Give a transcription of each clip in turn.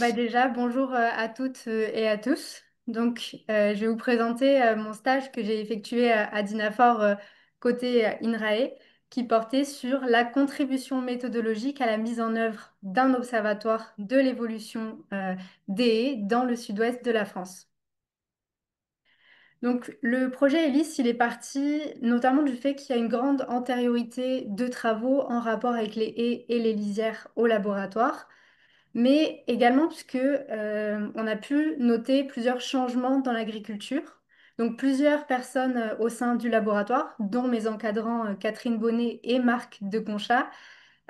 Bah déjà, bonjour à toutes et à tous. Je vais vous présenter mon stage que j'ai effectué à Dinafor côté INRAE, qui portait sur la contribution méthodologique à la mise en œuvre d'un observatoire de l'évolution des haies dans le sud-ouest de la France. Donc, le projet ELIS, il est parti notamment du fait qu'il y a une grande antériorité de travaux en rapport avec les haies et les lisières au laboratoire, mais également puisque on a pu noter plusieurs changements dans l'agriculture. Donc plusieurs personnes au sein du laboratoire, dont mes encadrants Catherine Bonnet et Marc de Conchat,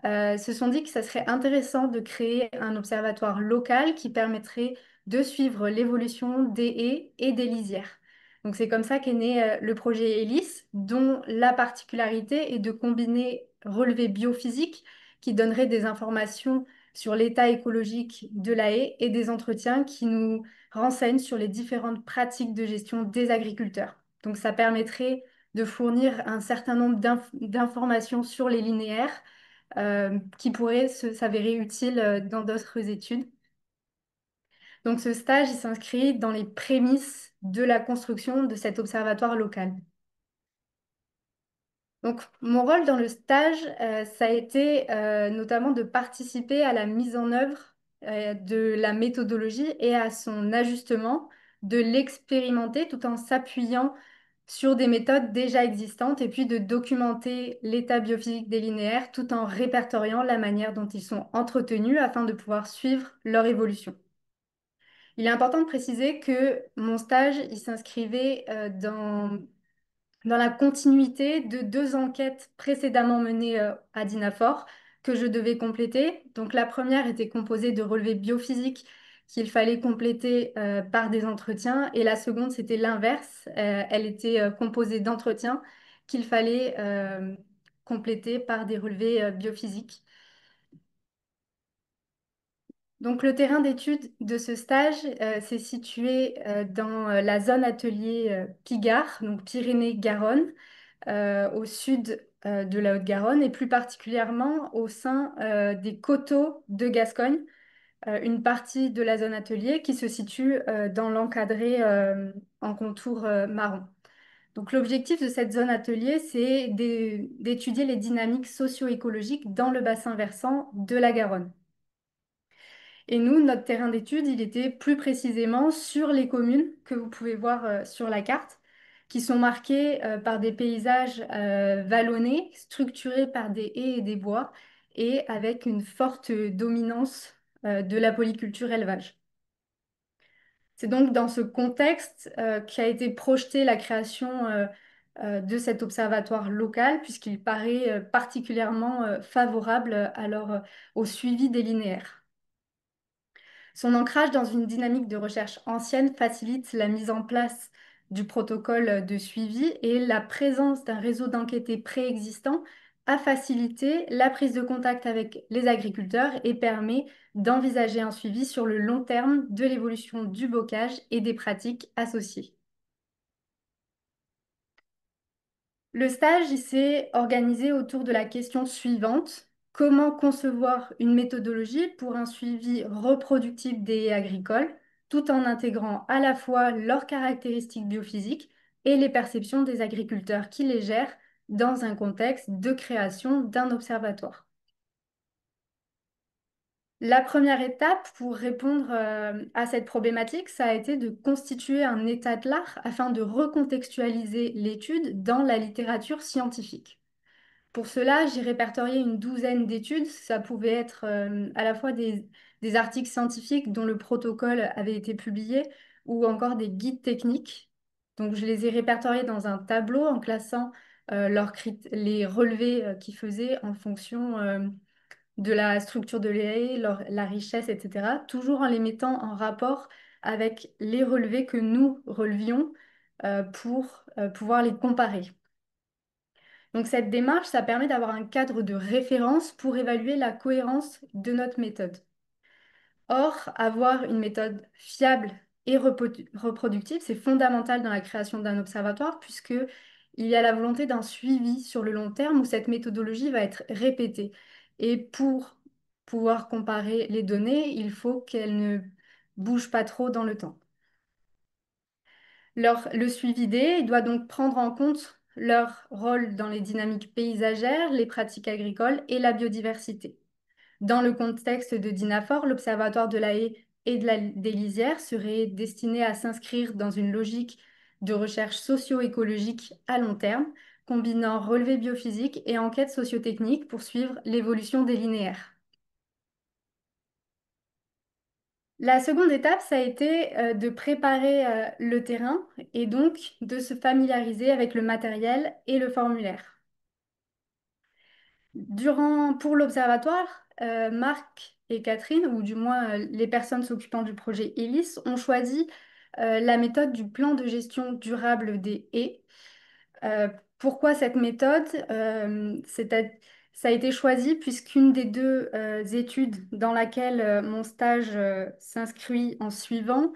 se sont dit que ça serait intéressant de créer un observatoire local qui permettrait de suivre l'évolution des haies et des lisières. Donc c'est comme ça qu'est né le projet ELIS, dont la particularité est de combiner relevés biophysiques qui donneraient des informations sur l'état écologique de la haie et des entretiens qui nous renseignent sur les différentes pratiques de gestion des agriculteurs. Donc ça permettrait de fournir un certain nombre d'informations sur les linéaires qui pourraient s'avérer utiles dans d'autres études. Donc ce stage, il s'inscrit dans les prémices de la construction de cet observatoire local. Donc, mon rôle dans le stage, ça a été notamment de participer à la mise en œuvre de la méthodologie et à son ajustement, de l'expérimenter tout en s'appuyant sur des méthodes déjà existantes et puis de documenter l'état biophysique des linéaires tout en répertoriant la manière dont ils sont entretenus afin de pouvoir suivre leur évolution. Il est important de préciser que mon stage, il s'inscrivait dans la continuité de deux enquêtes précédemment menées à Dinafor que je devais compléter. Donc la première était composée de relevés biophysiques qu'il fallait compléter par des entretiens et la seconde c'était l'inverse. Elle était composée d'entretiens qu'il fallait compléter par des relevés biophysiques. Donc le terrain d'étude de ce stage s'est situé dans la zone atelier Pigard, donc Pyrénées-Garonne, au sud de la Haute-Garonne et plus particulièrement au sein des coteaux de Gascogne, une partie de la zone atelier qui se situe dans l'encadré en contour marron. Donc l'objectif de cette zone atelier, c'est d'étudier les dynamiques socio-écologiques dans le bassin versant de la Garonne. Et nous, notre terrain d'étude, il était plus précisément sur les communes que vous pouvez voir sur la carte, qui sont marquées par des paysages vallonnés, structurés par des haies et des bois, et avec une forte dominance de la polyculture élevage. C'est donc dans ce contexte qu'a été projetée la création de cet observatoire local, puisqu'il paraît particulièrement favorable au suivi des linéaires. Son ancrage dans une dynamique de recherche ancienne facilite la mise en place du protocole de suivi et la présence d'un réseau d'enquêtés préexistant a facilité la prise de contact avec les agriculteurs et permet d'envisager un suivi sur le long terme de l'évolution du bocage et des pratiques associées. Le stage, il s'est organisé autour de la question suivante. Comment concevoir une méthodologie pour un suivi reproductif des haies agricoles, tout en intégrant à la fois leurs caractéristiques biophysiques et les perceptions des agriculteurs qui les gèrent dans un contexte de création d'un observatoire. La première étape pour répondre à cette problématique, ça a été de constituer un état de l'art afin de recontextualiser l'étude dans la littérature scientifique. Pour cela, j'ai répertorié une douzaine d'études. Ça pouvait être à la fois des articles scientifiques dont le protocole avait été publié ou encore des guides techniques. Donc, je les ai répertoriés dans un tableau en classant les relevés qu'ils faisaient en fonction de la structure de lait, la richesse, etc. Toujours en les mettant en rapport avec les relevés que nous relevions pour pouvoir les comparer. Donc cette démarche, ça permet d'avoir un cadre de référence pour évaluer la cohérence de notre méthode. Or, avoir une méthode fiable et reproductive, c'est fondamental dans la création d'un observatoire puisque il y a la volonté d'un suivi sur le long terme où cette méthodologie va être répétée. Et pour pouvoir comparer les données, il faut qu'elles ne bougent pas trop dans le temps. Le suivi D il doit donc prendre en compte leur rôle dans les dynamiques paysagères, les pratiques agricoles et la biodiversité. Dans le contexte de Dinafor, l'Observatoire de la haie et des lisières serait destiné à s'inscrire dans une logique de recherche socio-écologique à long terme, combinant relevé biophysique et enquête sociotechnique pour suivre l'évolution des linéaires. La seconde étape, ça a été de préparer le terrain et donc de se familiariser avec le matériel et le formulaire. Pour l'observatoire, Marc et Catherine, ou du moins les personnes s'occupant du projet ELIS, ont choisi la méthode du plan de gestion durable des haies. Euh, Pourquoi cette méthode? Ça a été choisi puisqu'une des deux études dans laquelle mon stage s'inscrit en suivant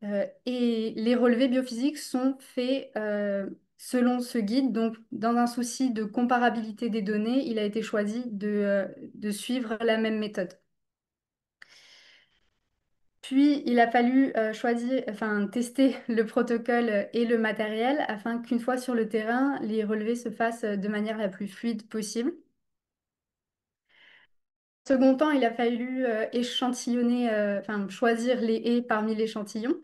et les relevés biophysiques sont faits selon ce guide. Donc, dans un souci de comparabilité des données, il a été choisi de suivre la même méthode. Puis, il a fallu tester le protocole et le matériel afin qu'une fois sur le terrain, les relevés se fassent de manière la plus fluide possible. Second temps, il a fallu choisir les haies parmi l'échantillon.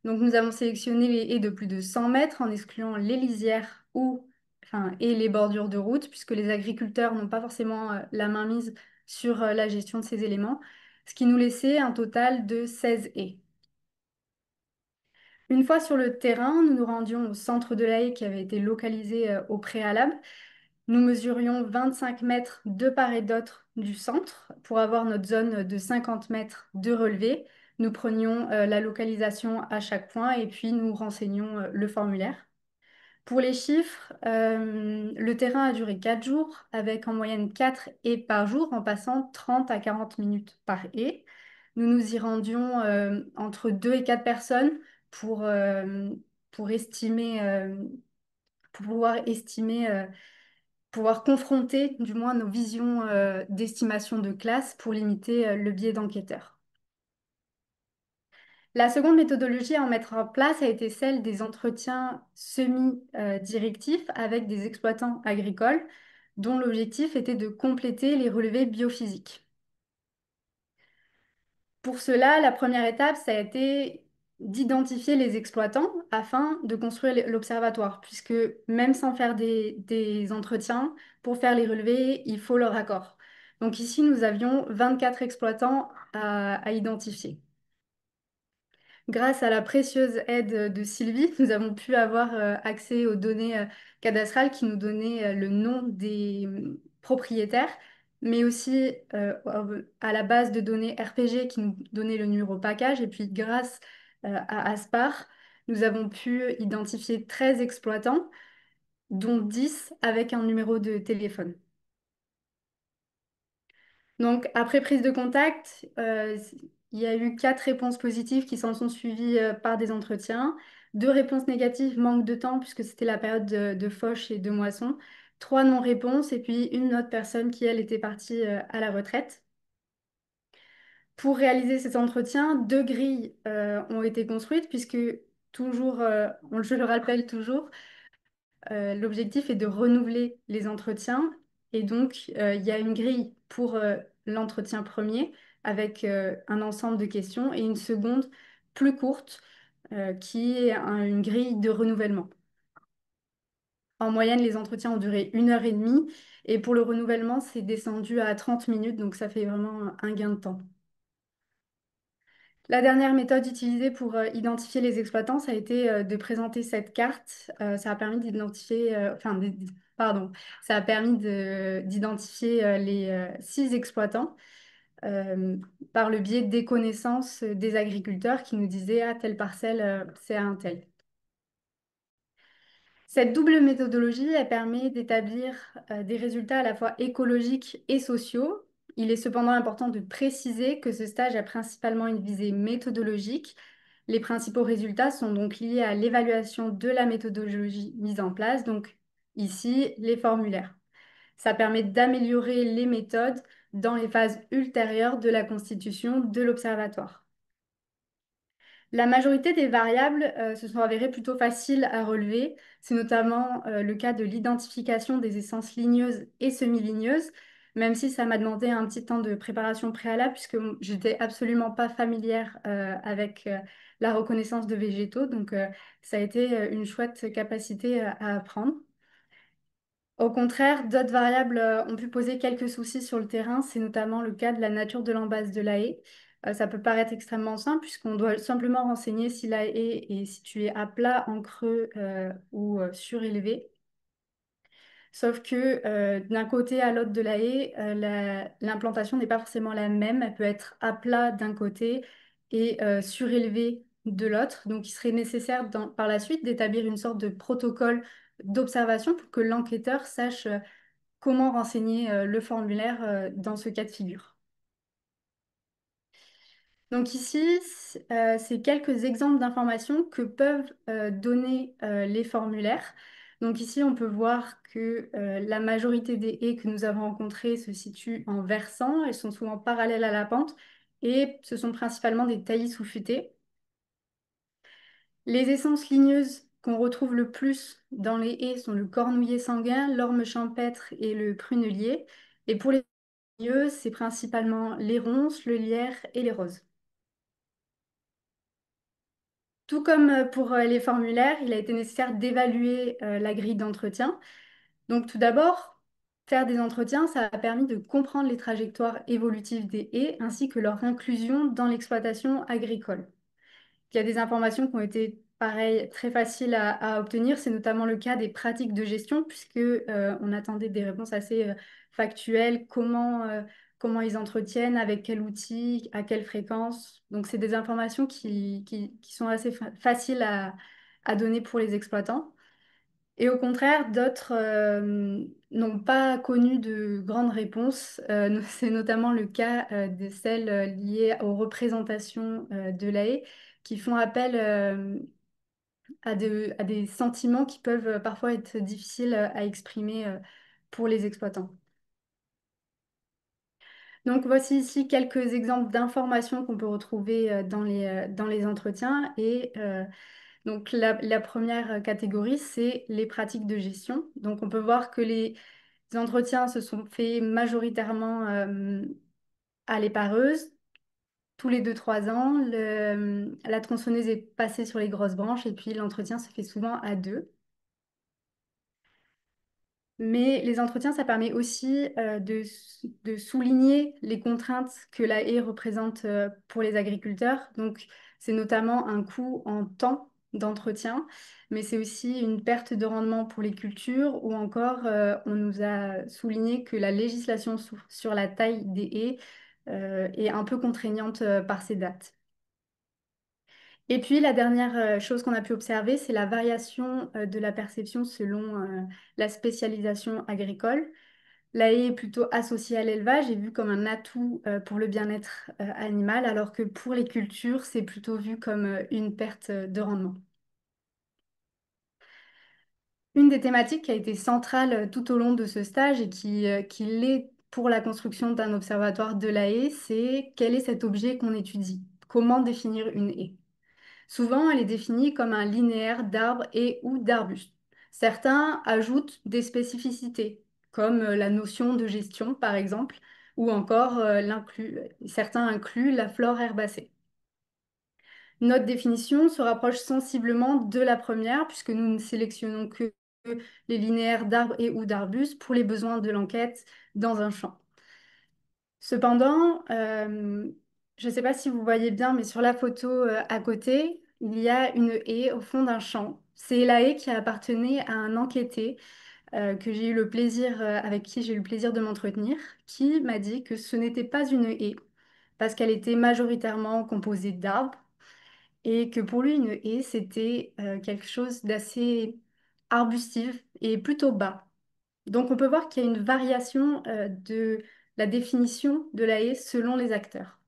Donc, nous avons sélectionné les haies de plus de 100 mètres en excluant les lisières et les bordures de route, puisque les agriculteurs n'ont pas forcément la main mise sur la gestion de ces éléments, ce qui nous laissait un total de 16 haies. Une fois sur le terrain, nous nous rendions au centre de la haie qui avait été localisé au préalable. Nous mesurions 25 mètres de part et d'autre du centre pour avoir notre zone de 50 mètres de relevé. Nous prenions la localisation à chaque point et puis nous renseignions le formulaire. Pour les chiffres, le terrain a duré 4 jours avec en moyenne 4 haies par jour en passant 30 à 40 minutes par haie. Nous nous y rendions entre 2 et 4 personnes pour, euh, pour estimer, pour pouvoir estimer pouvoir confronter du moins nos visions d'estimation de classe pour limiter le biais d'enquêteur. La seconde méthodologie à en mettre en place a été celle des entretiens semi-directifs avec des exploitants agricoles dont l'objectif était de compléter les relevés biophysiques. Pour cela, la première étape, ça a été d'identifier les exploitants afin de construire l'observatoire, puisque même sans faire des entretiens, pour faire les relevés, il faut leur accord. Donc ici, nous avions 24 exploitants à identifier. Grâce à la précieuse aide de Sylvie, nous avons pu avoir accès aux données cadastrales qui nous donnaient le nom des propriétaires, mais aussi à la base de données RPG qui nous donnait le numéro package. Et puis grâce à Aspar, nous avons pu identifier 13 exploitants, dont 10 avec un numéro de téléphone. Donc, après prise de contact, il y a eu 4 réponses positives qui s'en sont suivies par des entretiens. 2 réponses négatives, manque de temps, puisque c'était la période de fauche et de moisson. 3 non-réponses, et puis une autre personne qui, elle, était partie à la retraite. Pour réaliser cet entretien, 2 grilles ont été construites, puisque toujours, je le rappelle toujours, l'objectif est de renouveler les entretiens et donc il y a une grille pour l'entretien premier avec un ensemble de questions et une seconde plus courte qui est une grille de renouvellement. En moyenne, les entretiens ont duré 1 heure et demie et pour le renouvellement, c'est descendu à 30 minutes, donc ça fait vraiment un gain de temps. La dernière méthode utilisée pour identifier les exploitants, ça a été de présenter cette carte. Ça a permis d'identifier, pardon, ça a permis d'identifier les 6 exploitants euh, par le biais des connaissances des agriculteurs qui nous disaient ah, telle parcelle, c'est à un tel. Cette double méthodologie, elle permet d'établir des résultats à la fois écologiques et sociaux. Il est cependant important de préciser que ce stage a principalement une visée méthodologique. Les principaux résultats sont donc liés à l'évaluation de la méthodologie mise en place, donc ici les formulaires. Ça permet d'améliorer les méthodes, dans les phases ultérieures de la constitution de l'observatoire. La majorité des variables se sont avérées plutôt faciles à relever. C'est notamment le cas de l'identification des essences ligneuses et semi-ligneuses, même si ça m'a demandé un petit temps de préparation préalable, puisque j'étais absolument pas familière avec la reconnaissance de végétaux. Donc, ça a été une chouette capacité à apprendre. Au contraire, d'autres variables ont pu poser quelques soucis sur le terrain. C'est notamment le cas de la nature de l'embase de la haie. Ça peut paraître extrêmement simple puisqu'on doit simplement renseigner si la haie est située à plat, en creux ou surélevée. Sauf que d'un côté à l'autre de la haie, l'implantation n'est pas forcément la même. Elle peut être à plat d'un côté et surélevée de l'autre. Donc il serait nécessaire par la suite d'établir une sorte de protocole d'observation pour que l'enquêteur sache comment renseigner le formulaire dans ce cas de figure. Donc ici, c'est quelques exemples d'informations que peuvent donner les formulaires. Donc ici, on peut voir que la majorité des haies que nous avons rencontrées se situent en versant. Elles sont souvent parallèles à la pente et ce sont principalement des taillis sous-futés. Les essences ligneuses qu'on retrouve le plus dans les haies sont le cornouiller sanguin, l'orme champêtre et le prunellier. Et pour les ligneux, c'est principalement les ronces, le lierre et les roses. Tout comme pour les formulaires, il a été nécessaire d'évaluer la grille d'entretien. Donc tout d'abord, faire des entretiens, ça a permis de comprendre les trajectoires évolutives des haies ainsi que leur inclusion dans l'exploitation agricole. Il y a des informations qui ont été, pareil, très faciles à obtenir. C'est notamment le cas des pratiques de gestion, puisque on attendait des réponses assez factuelles. Comment ils entretiennent, avec quel outil, à quelle fréquence. Donc, c'est des informations qui sont assez faciles à donner pour les exploitants. Et au contraire, d'autres n'ont pas connu de grandes réponses. C'est notamment le cas de celles liées aux représentations de l'AE qui font appel à des sentiments qui peuvent parfois être difficiles à exprimer pour les exploitants. Donc voici ici quelques exemples d'informations qu'on peut retrouver dans les entretiens donc la première catégorie, c'est les pratiques de gestion. Donc on peut voir que les entretiens se sont faits majoritairement à l'épareuse, tous les 2 3 ans. La tronçonneuse est passée sur les grosses branches et puis l'entretien se fait souvent à deux. Mais les entretiens, ça permet aussi de souligner les contraintes que la haie représente pour les agriculteurs. Donc, c'est notamment un coût en temps d'entretien, mais c'est aussi une perte de rendement pour les cultures, ou encore on nous a souligné que la législation sur la taille des haies est un peu contraignante par ces dates. Et puis la dernière chose qu'on a pu observer, c'est la variation de la perception selon la spécialisation agricole. La haie est plutôt associée à l'élevage et vue comme un atout pour le bien-être animal, alors que pour les cultures, c'est plutôt vu comme une perte de rendement. Une des thématiques qui a été centrale tout au long de ce stage et qui l'est pour la construction d'un observatoire de la haie, c'est quel est cet objet qu'on étudie? Comment définir une haie? Souvent, elle est définie comme un linéaire d'arbres et ou d'arbustes. Certains ajoutent des spécificités, comme la notion de gestion, par exemple, ou encore certains incluent la flore herbacée. Notre définition se rapproche sensiblement de la première, puisque nous ne sélectionnons que les linéaires d'arbres et ou d'arbustes pour les besoins de l'enquête dans un champ. Cependant, je ne sais pas si vous voyez bien, mais sur la photo à côté, il y a une haie au fond d'un champ. C'est la haie qui appartenait à un enquêté que j'ai eu le plaisir, avec qui j'ai eu le plaisir de m'entretenir, qui m'a dit que ce n'était pas une haie parce qu'elle était majoritairement composée d'arbres et que pour lui, une haie, c'était quelque chose d'assez arbustif et plutôt bas. Donc on peut voir qu'il y a une variation de la définition de la haie selon les acteurs.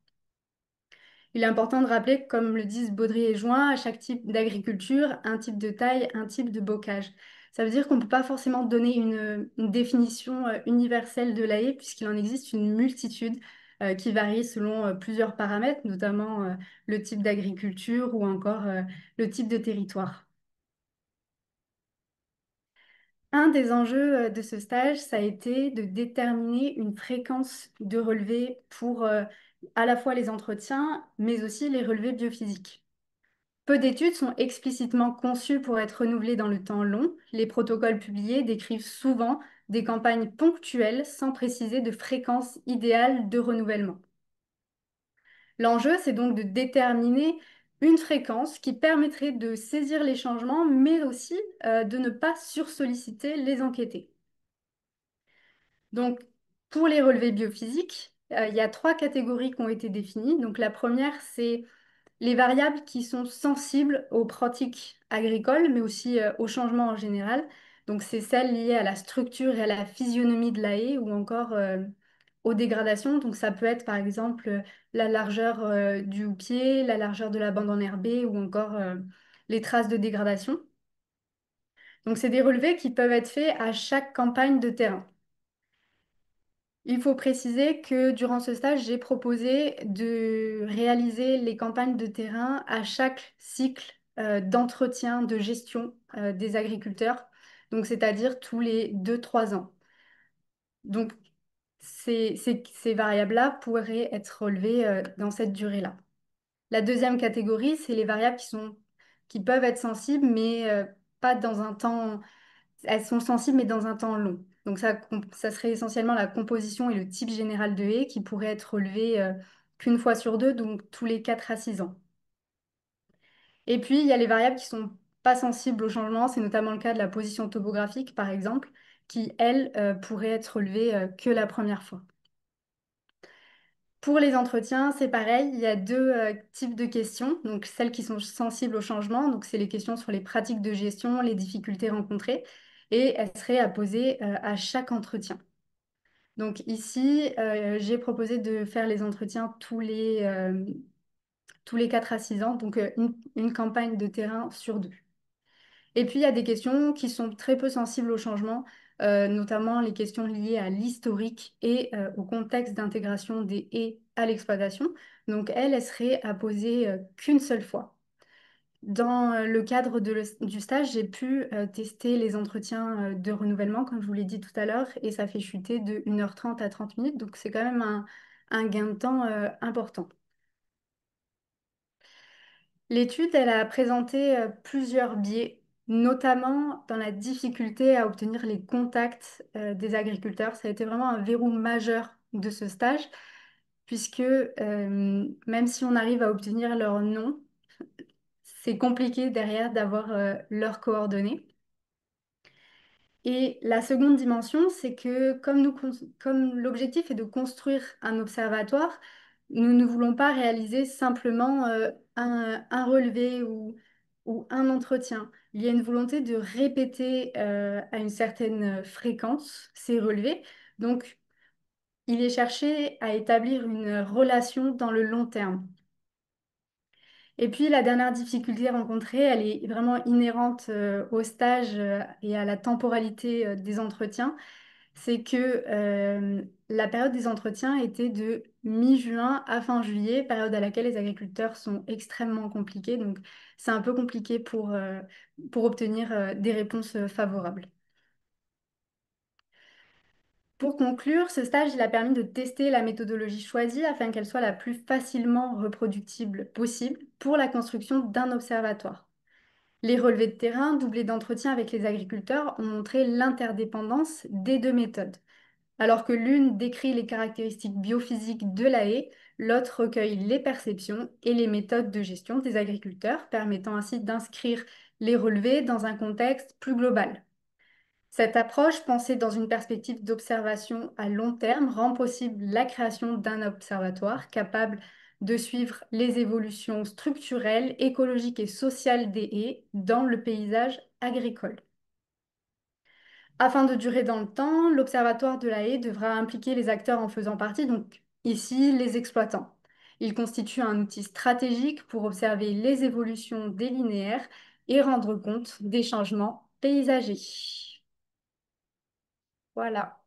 Il est important de rappeler, comme le disent Baudry et Join, à chaque type d'agriculture, un type de taille, un type de bocage. Ça veut dire qu'on ne peut pas forcément donner une définition universelle de la haie, puisqu'il en existe une multitude qui varie selon plusieurs paramètres, notamment le type d'agriculture ou encore le type de territoire. Un des enjeux de ce stage, ça a été de déterminer une fréquence de relevé pour à la fois les entretiens, mais aussi les relevés biophysiques. Peu d'études sont explicitement conçues pour être renouvelées dans le temps long. Les protocoles publiés décrivent souvent des campagnes ponctuelles sans préciser de fréquence idéale de renouvellement. L'enjeu, c'est donc de déterminer une fréquence qui permettrait de saisir les changements, mais aussi de ne pas sursolliciter les enquêtés. Donc, pour les relevés biophysiques, il y a trois catégories qui ont été définies. Donc, la première, c'est les variables qui sont sensibles aux pratiques agricoles, mais aussi au changement en général. Donc, c'est celles liées à la structure et à la physionomie de la haie ou encore aux dégradations. Donc, ça peut être par exemple la largeur du houppier, la largeur de la bande enherbée ou encore les traces de dégradation. Donc, c'est des relevés qui peuvent être faits à chaque campagne de terrain. Il faut préciser que durant ce stage, j'ai proposé de réaliser les campagnes de terrain à chaque cycle d'entretien, de gestion des agriculteurs, donc c'est-à-dire tous les 2 3 ans. Donc ces variables-là pourraient être relevées dans cette durée-là. La deuxième catégorie, c'est les variables qui peuvent être sensibles, mais pas dans un temps elles sont sensibles, mais dans un temps long. Donc ça serait essentiellement la composition et le type général de haies qui pourraient être relevés qu'une fois sur deux, donc tous les 4 à 6 ans. Et puis, il y a les variables qui sont pas sensibles au changement, c'est notamment le cas de la position topographique, par exemple, qui, elle, pourrait être relevée que la première fois. Pour les entretiens, c'est pareil, il y a deux types de questions. Donc, celles qui sont sensibles au changement, donc c'est les questions sur les pratiques de gestion, les difficultés rencontrées, et elles seraient à poser à chaque entretien. Donc ici, j'ai proposé de faire les entretiens tous les 4 à 6 ans, donc une campagne de terrain sur deux. Et puis, il y a des questions qui sont très peu sensibles au changement, notamment les questions liées à l'historique et au contexte d'intégration des haies à l'exploitation. Donc, elles seraient à poser qu'une seule fois. Dans le cadre du stage, j'ai pu tester les entretiens de renouvellement, comme je vous l'ai dit tout à l'heure, et ça fait chuter de 1h30 à 30 minutes, donc c'est quand même un gain de temps important. L'étude, elle a présenté plusieurs biais, notamment dans la difficulté à obtenir les contacts des agriculteurs. Ça a été vraiment un verrou majeur de ce stage, puisque même si on arrive à obtenir leur nom, c'est compliqué derrière d'avoir leurs coordonnées. Et la seconde dimension, c'est que comme l'objectif est de construire un observatoire, nous ne voulons pas réaliser simplement un relevé ou un entretien. Il y a une volonté de répéter à une certaine fréquence ces relevés. Donc, il est cherché à établir une relation dans le long terme. Et puis la dernière difficulté rencontrée, elle est vraiment inhérente au stage et à la temporalité des entretiens. C'est que la période des entretiens était de mi-juin à fin juillet, période à laquelle les agriculteurs sont extrêmement compliqués. Donc c'est un peu compliqué pour obtenir des réponses favorables. Pour conclure, ce stage, il a permis de tester la méthodologie choisie afin qu'elle soit la plus facilement reproductible possible pour la construction d'un observatoire. Les relevés de terrain, doublés d'entretiens avec les agriculteurs, ont montré l'interdépendance des deux méthodes. Alors que l'une décrit les caractéristiques biophysiques de la haie, l'autre recueille les perceptions et les méthodes de gestion des agriculteurs, permettant ainsi d'inscrire les relevés dans un contexte plus global. Cette approche, pensée dans une perspective d'observation à long terme, rend possible la création d'un observatoire capable de suivre les évolutions structurelles, écologiques et sociales des haies dans le paysage agricole. Afin de durer dans le temps, l'Observatoire de la haie devra impliquer les acteurs en faisant partie, donc ici les exploitants. Il constitue un outil stratégique pour observer les évolutions des linéaires et rendre compte des changements paysager. Voilà.